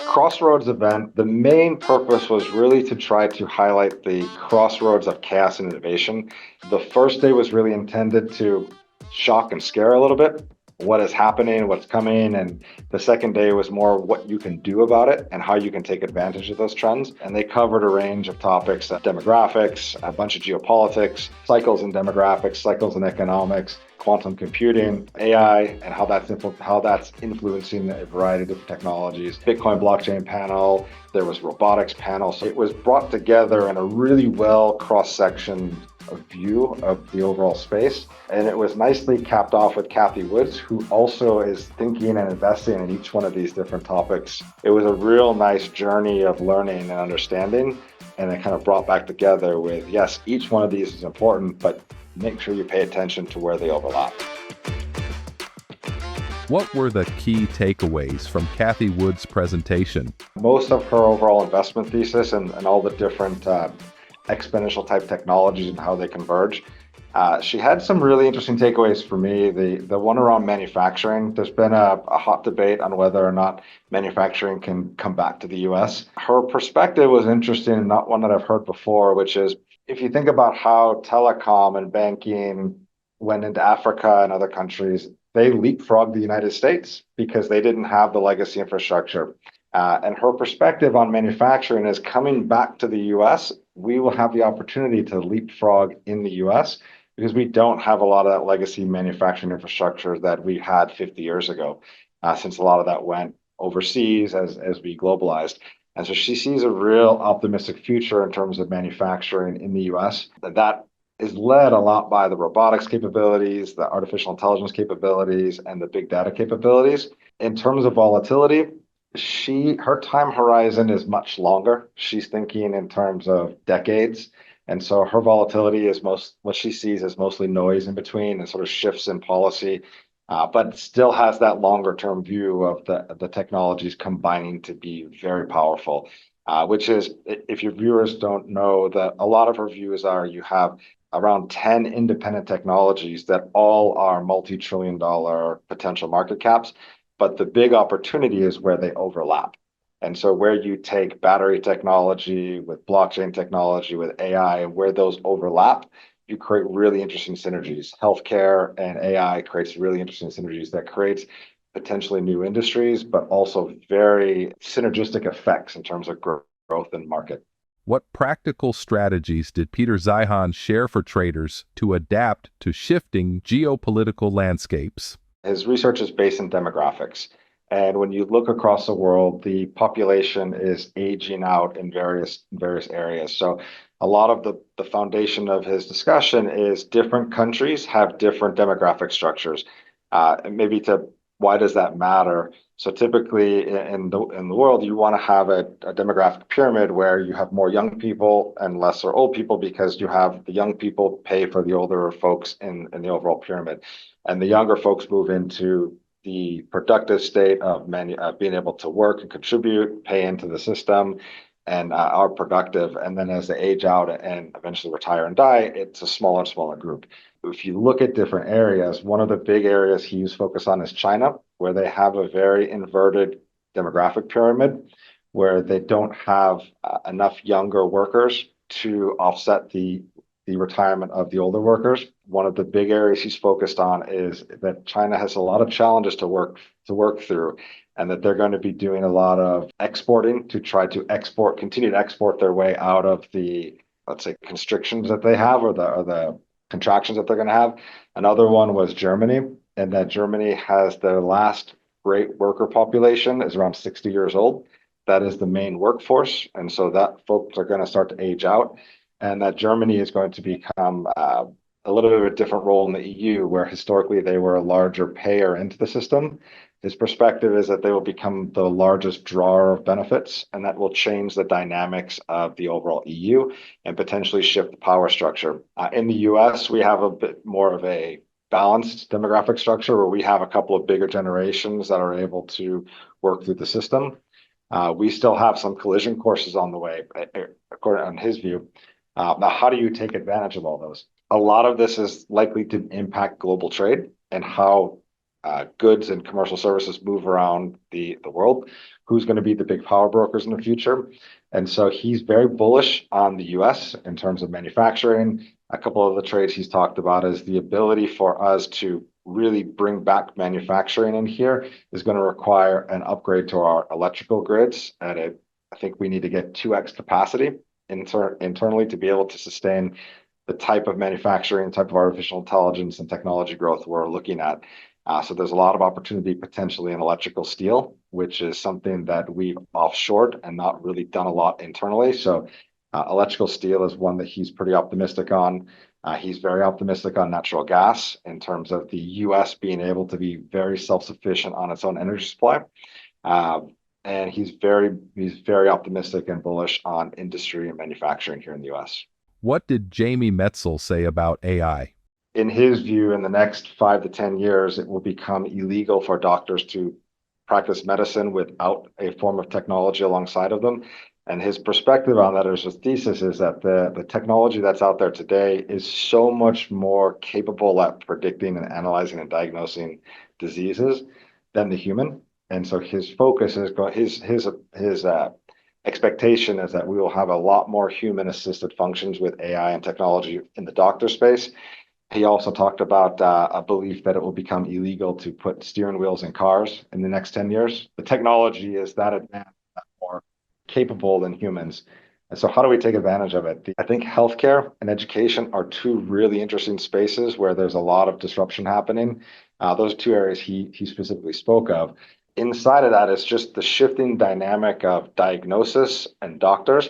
Crossroads event, the main purpose was really to try to highlight the crossroads of chaos and innovation. The first day was really intended to shock and scare a little bit, what is happening, what's coming. And the second day was more what you can do about it and how you can take advantage of those trends. And they covered a range of topics, demographics, a bunch of geopolitics, cycles in demographics, cycles in economics, quantum computing, AI, and how that's influencing a variety of different technologies. Bitcoin blockchain panel, there was robotics panel. So it was brought together in a really well cross-section view of the overall space. And it was nicely capped off with Cathy Woods, who also is thinking and investing in each one of these different topics. It was a real nice journey of learning and understanding. And it kind of brought back together with, yes, each one of these is important, but make sure you pay attention to where they overlap. What were the key takeaways from Cathy Woods' presentation? Most of her overall investment thesis and all the different exponential type technologies and how they converge. She had some really interesting takeaways for me. The one around manufacturing, there's been a hot debate on whether or not manufacturing can come back to the US. Her perspective was interesting and not one that I've heard before, which is if you think about how telecom and banking went into Africa and other countries, they leapfrogged the United States because they didn't have the legacy infrastructure. And her perspective on manufacturing is coming back to the US, we will have the opportunity to leapfrog in the US because we don't have a lot of that legacy manufacturing infrastructure that we had 50 years ago, since a lot of that went overseas as we globalized. And so she sees a real optimistic future in terms of manufacturing in the US. That is led a lot by the robotics capabilities, the artificial intelligence capabilities, and the big data capabilities. In terms of volatility, her time horizon is much longer. She's thinking in terms of decades. And so her volatility is what she sees as mostly noise in between and sort of shifts in policy, but still has that longer term view of the technologies combining to be very powerful, which is, if your viewers don't know, that a lot of her views are you have around 10 independent technologies that all are multi-trillion-dollar potential market caps. But the big opportunity is where they overlap. And so where you take battery technology with blockchain technology, with AI, and where those overlap, you create really interesting synergies. Healthcare and AI creates really interesting synergies that creates potentially new industries, but also very synergistic effects in terms of growth and market. What practical strategies did Peter Zeihan share for traders to adapt to shifting geopolitical landscapes? His research is based in demographics. And when you look across the world, the population is aging out in various areas. So a lot of the foundation of his discussion is different countries have different demographic structures. Why does that matter? So typically in the world, you want to have a demographic pyramid where you have more young people and lesser old people because you have the young people pay for the older folks in the overall pyramid. And the younger folks move into the productive state of being able to work and contribute, pay into the system, and are productive. And then as they age out and eventually retire and die, it's a smaller and smaller group. If you look at different areas, one of the big areas he's focused on is China, where they have a very inverted demographic pyramid, where they don't have enough younger workers to offset the retirement of the older workers. One of the big areas he's focused on is that China has a lot of challenges to work through, and that they're going to be doing a lot of exporting to try to continue to export their way out of the, let's say, constrictions that they have or the contractions that they're going to have. Another one was Germany, and that Germany has their last great worker population is around 60 years old. That is the main workforce, and so that folks are going to start to age out. And that Germany is going to become a little bit of a different role in the EU, where historically they were a larger payer into the system. His perspective is that they will become the largest drawer of benefits, and that will change the dynamics of the overall EU and potentially shift the power structure. In the US, we have a bit more of a balanced demographic structure where we have a couple of bigger generations that are able to work through the system. We still have some collision courses on the way, according on his view. Now, how do you take advantage of all those? A lot of this is likely to impact global trade and how goods and commercial services move around the world, who's going to be the big power brokers in the future. And so he's very bullish on the US in terms of manufacturing. A couple of the trades he's talked about is the ability for us to really bring back manufacturing in here is going to require an upgrade to our electrical grids at a, I think we need to get 2x capacity internally to be able to sustain the type of manufacturing, type of artificial intelligence and technology growth we're looking at. So there's a lot of opportunity potentially in electrical steel, which is something that we've offshored and not really done a lot internally. So electrical steel is one that he's pretty optimistic on. He's very optimistic on natural gas in terms of the US being able to be very self-sufficient on its own energy supply. And he's very optimistic and bullish on industry and manufacturing here in the US. What did Jamie Metzl say about AI? In his view, in the next 5 to 10 years, it will become illegal for doctors to practice medicine without a form of technology alongside of them. And his perspective on that, or his thesis, is that the technology that's out there today is so much more capable at predicting and analyzing and diagnosing diseases than the human. And so his focus is his expectation is that we will have a lot more human-assisted functions with AI and technology in the doctor space. He also talked about a belief that it will become illegal to put steering wheels in cars in the next 10 years. The technology is that advanced, that more capable than humans. And so how do we take advantage of it? I think healthcare and education are two really interesting spaces where there's a lot of disruption happening. Those are two areas he specifically spoke of. Inside of that is just the shifting dynamic of diagnosis and doctors.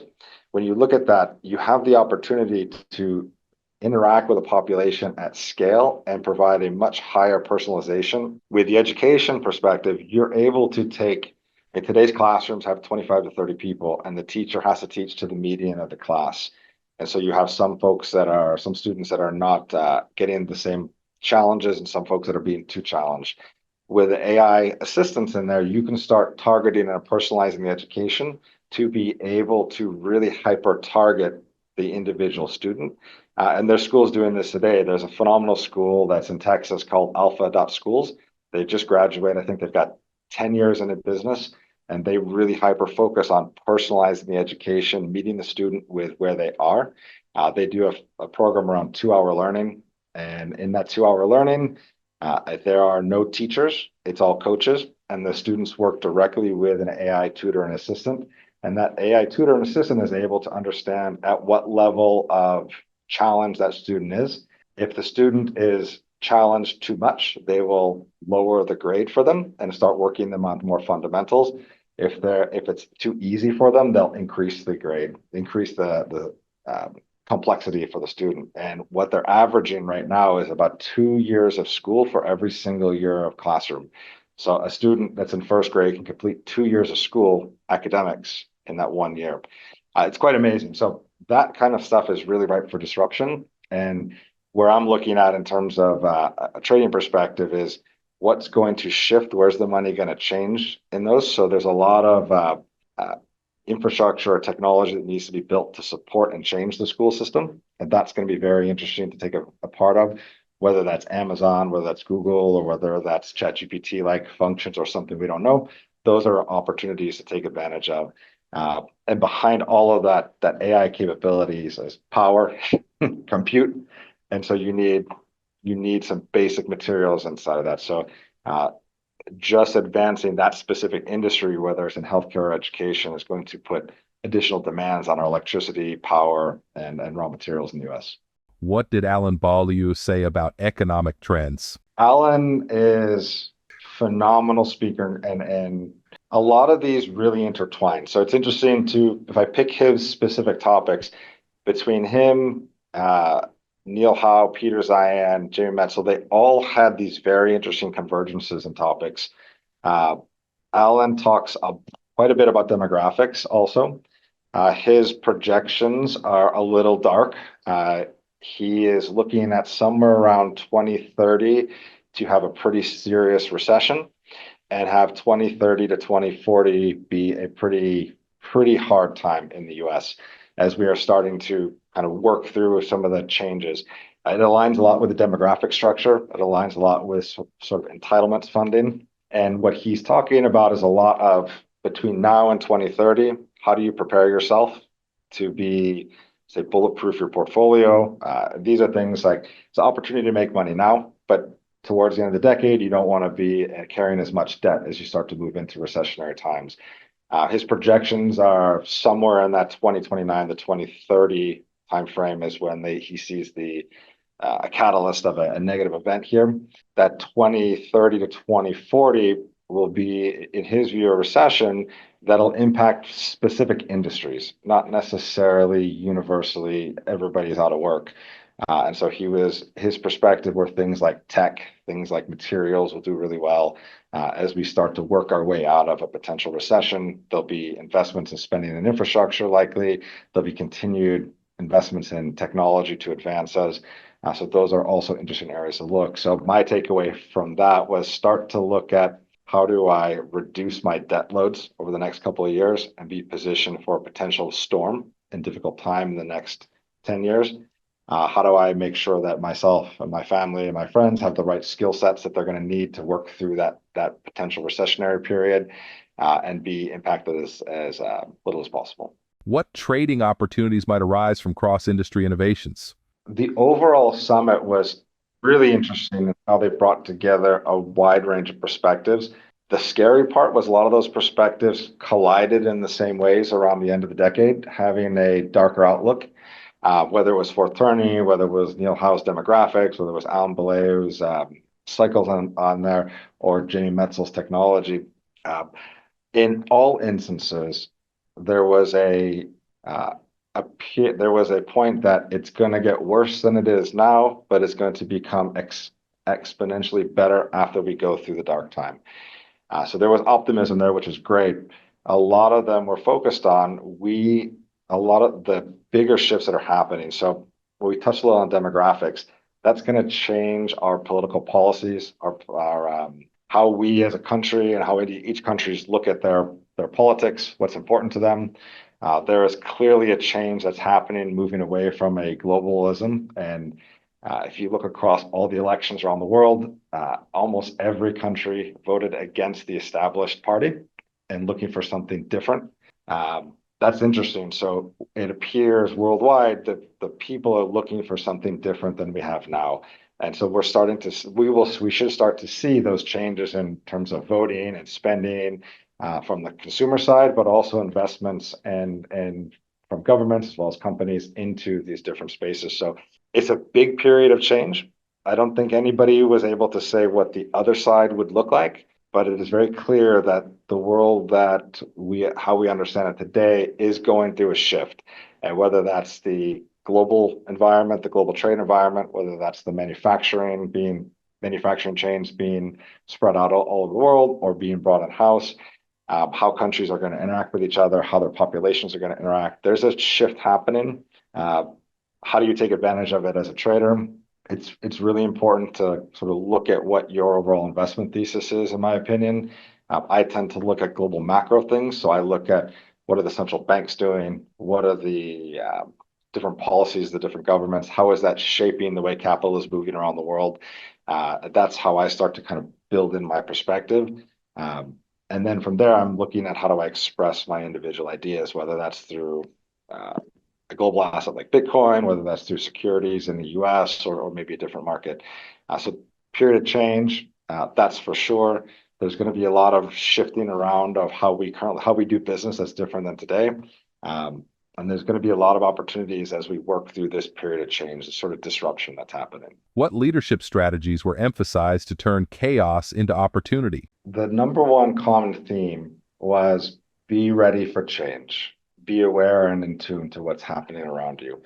When you look at that, you have the opportunity to interact with a population at scale and provide a much higher personalization. With the education perspective, you're able to take, in today's classrooms have 25 to 30 people, and the teacher has to teach to the median of the class. And so you have some students that are not getting the same challenges and some folks that are being too challenged. With AI assistance in there, you can start targeting and personalizing the education to be able to really hyper target the individual student. And there's schools doing this today. There's a phenomenal school that's in Texas called Alpha.Schools. They just graduated. I think they've got 10 years in a business, and they really hyper focus on personalizing the education, meeting the student with where they are. They do a program around 2-hour learning. And in that 2-hour learning, there are no teachers. It's all coaches. And the students work directly with an AI tutor and assistant. And that AI tutor and assistant is able to understand at what level of challenge that student is. If the student is challenged too much, they will lower the grade for them and start working them on more fundamentals. If it's too easy for them, they'll increase the grade, increase the complexity for the student. And what they're averaging right now is about 2 years of school for every single year of classroom. So a student that's in first grade can complete 2 years of school academics in that 1 year. It's quite amazing. So that kind of stuff is really ripe for disruption. And where I'm looking at in terms of a trading perspective is what's going to shift, where's the money going to change in those. So there's a lot of infrastructure or technology that needs to be built to support and change the school system. And that's going to be very interesting to take a part of, whether that's Amazon, whether that's Google, or whether that's ChatGPT-like functions or something we don't know. Those are opportunities to take advantage of. And behind all of that AI capabilities is power, compute. And so you need some basic materials inside of that. So just advancing that specific industry, whether it's in healthcare or education, is going to put additional demands on our electricity, power, and raw materials in the US. What did Alan Balliou say about economic trends? Alan is phenomenal speaker, and a lot of these really intertwine. So it's interesting if I pick his specific topics, between him, Neil Howe, Peter Zeihan, Jamie Metzl, they all had these very interesting convergences and topics. Alan talks quite a bit about demographics also. His projections are a little dark. He is looking at somewhere around 2030 to have a pretty serious recession and have 2030 to 2040 be a pretty hard time in the US as we are starting to kind of work through some of the changes. It aligns a lot with the demographic structure. It aligns a lot with sort of entitlements funding. And what he's talking about is a lot of between now and 2030, how do you prepare yourself to be, say, bulletproof your portfolio? These are things like it's an opportunity to make money now, but towards the end of the decade, you don't want to be carrying as much debt as you start to move into recessionary times. His projections are somewhere in that 2029 to 2030 timeframe is when he sees a catalyst of a negative event here. That 2030 to 2040 will be, in his view, a recession that'll impact specific industries, not necessarily universally everybody's out of work. And so his perspective were things like tech, things like materials will do really well. As we start to work our way out of a potential recession, there'll be investments in spending and infrastructure likely. There'll be continued investments in technology to advance us. So those are also interesting areas to look. So my takeaway from that was start to look at how do I reduce my debt loads over the next couple of years and be positioned for a potential storm and difficult time in the next 10 years. How do I make sure that myself and my family and my friends have the right skill sets that they're going to need to work through that potential recessionary period and be impacted as little as possible? What trading opportunities might arise from cross-industry innovations? The overall summit was really interesting in how they brought together a wide range of perspectives. The scary part was a lot of those perspectives collided in the same ways around the end of the decade, having a darker outlook. Whether it was 430, whether it was Neil Howe's demographics, whether it was Alan Balliou's cycles on there, or Jamie Metzl's technology. In all instances, there was there was a point that it's going to get worse than it is now, but it's going to become exponentially better after we go through the dark time. So there was optimism there, which is great. A lot of them were focused on a lot of the bigger shifts that are happening. So when we touched a lot on demographics, that's going to change our political policies, our how we as a country and how each countries look at their politics, what's important to them. There is clearly a change that's happening, moving away from a globalism. And if you look across all the elections around the world, almost every country voted against the established party and looking for something different. That's interesting. So it appears worldwide that the people are looking for something different than we have now. And so we should start to see those changes in terms of voting and spending from the consumer side, but also investments and from governments as well as companies into these different spaces. So it's a big period of change. I don't think anybody was able to say what the other side would look like, but it is very clear that the world how we understand it today is going through a shift. And whether that's the global environment, the global trade environment, whether that's the manufacturing chains being spread out all over the world or being brought in-house, how countries are going to interact with each other, how their populations are going to interact. There's a shift happening. How do you take advantage of it as a trader? It's really important to sort of look at what your overall investment thesis is, in my opinion. I tend to look at global macro things. So I look at what are the central banks doing? What are the different policies, the different governments? How is that shaping the way capital is moving around the world? That's how I start to kind of build in my perspective. And then from there, I'm looking at how do I express my individual ideas, whether that's through a global asset like Bitcoin, whether that's through securities in the US or maybe a different market. So period of change, that's for sure. There's going to be a lot of shifting around of how we do business that's different than today. And there's going to be a lot of opportunities as we work through this period of change, this sort of disruption that's happening. What leadership strategies were emphasized to turn chaos into opportunity? The number one common theme was be ready for change. Be aware and in tune to what's happening around you.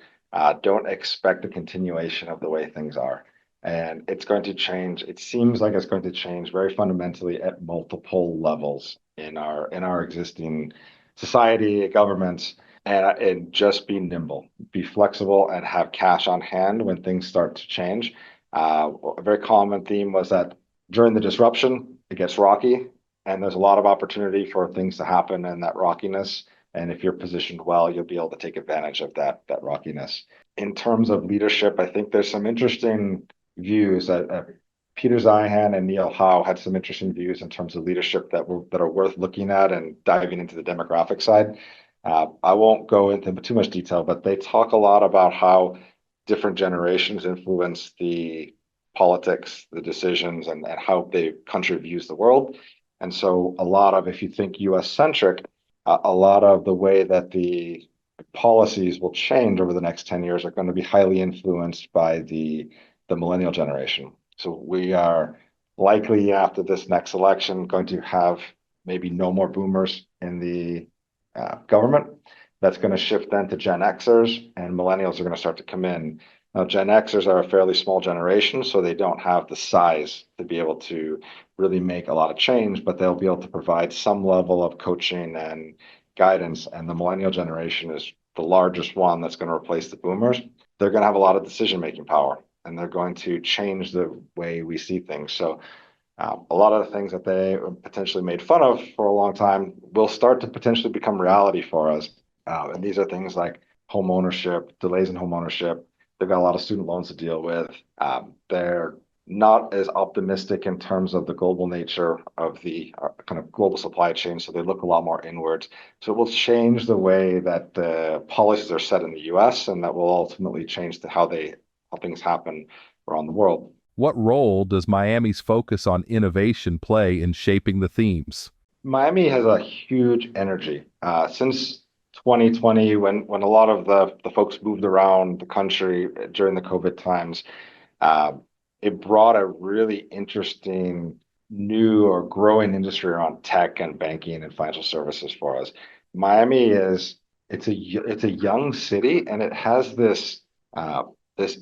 Don't expect a continuation of the way things are. And it's going to change. It seems like it's going to change very fundamentally at multiple levels in our existing society, governments, and just be nimble, be flexible, and have cash on hand when things start to change. A very common theme was that during the disruption, it gets rocky, and there's a lot of opportunity for things to happen in that rockiness And if you're positioned well, you'll be able to take advantage of that rockiness. In terms of leadership, I think there's some interesting views that Peter Zeihan and Neil Howe had some interesting views in terms of leadership that are worth looking at and diving into the demographic side. I won't go into too much detail, but they talk a lot about how different generations influence the politics, the decisions, and how the country views the world. And so a lot of, if you think US centric, a lot of the way that the policies will change over the next 10 years are going to be highly influenced by the millennial generation. So we are likely after this next election going to have maybe no more boomers in the government. That's going to shift then to Gen Xers, and millennials are going to start to come in. Now, Gen Xers are a fairly small generation, so they don't have the size to be able to really make a lot of change, but they'll be able to provide some level of coaching and guidance. And the millennial generation is the largest one that's going to replace the boomers. They're going to have a lot of decision-making power, and they're going to change the way we see things. So a lot of the things that they potentially made fun of for a long time will start to potentially become reality for us. And these are things like home ownership, delays in home ownership. They've got a lot of student loans to deal with. They're not as optimistic in terms of the global nature of the kind of global supply chain, so they look a lot more inwards. So it will change the way that the policies are set in the US, and that will ultimately change how things happen around the world. What role does Miami's focus on innovation play in shaping the themes? Miami has a huge energy. Since 2020, when a lot of the folks moved around the country during the COVID times, it brought a really interesting new or growing industry around tech and banking and financial services for us. Miami it's a young city, and it has this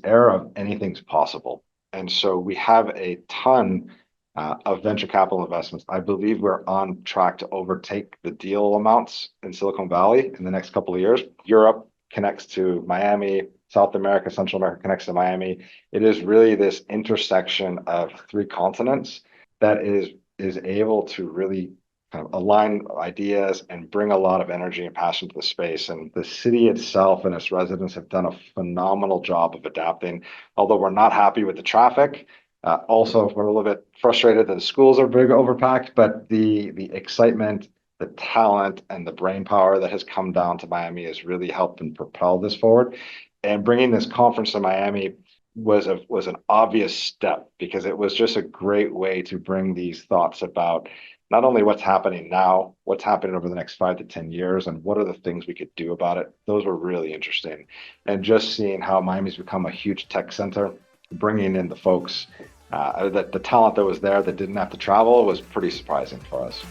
air of anything's possible. And so we have a ton of venture capital investments. I believe we're on track to overtake the deal amounts in Silicon Valley in the next couple of years. Europe connects to Miami, South America, Central America connects to Miami. It is really this intersection of three continents that is able to really kind of align ideas and bring a lot of energy and passion to the space. And the city itself and its residents have done a phenomenal job of adapting. Although we're not happy with the traffic, also we're a little bit frustrated that the schools are big overpacked, but the excitement, the talent, and the brain power that has come down to Miami has really helped and propel this forward. And bringing this conference to Miami was an obvious step, because it was just a great way to bring these thoughts about not only what's happening now, what's happening over the next 5 to 10 years, and what are the things we could do about it. Those were really interesting. And just seeing how Miami's become a huge tech center, bringing in the folks, the talent that was there that didn't have to travel was pretty surprising for us.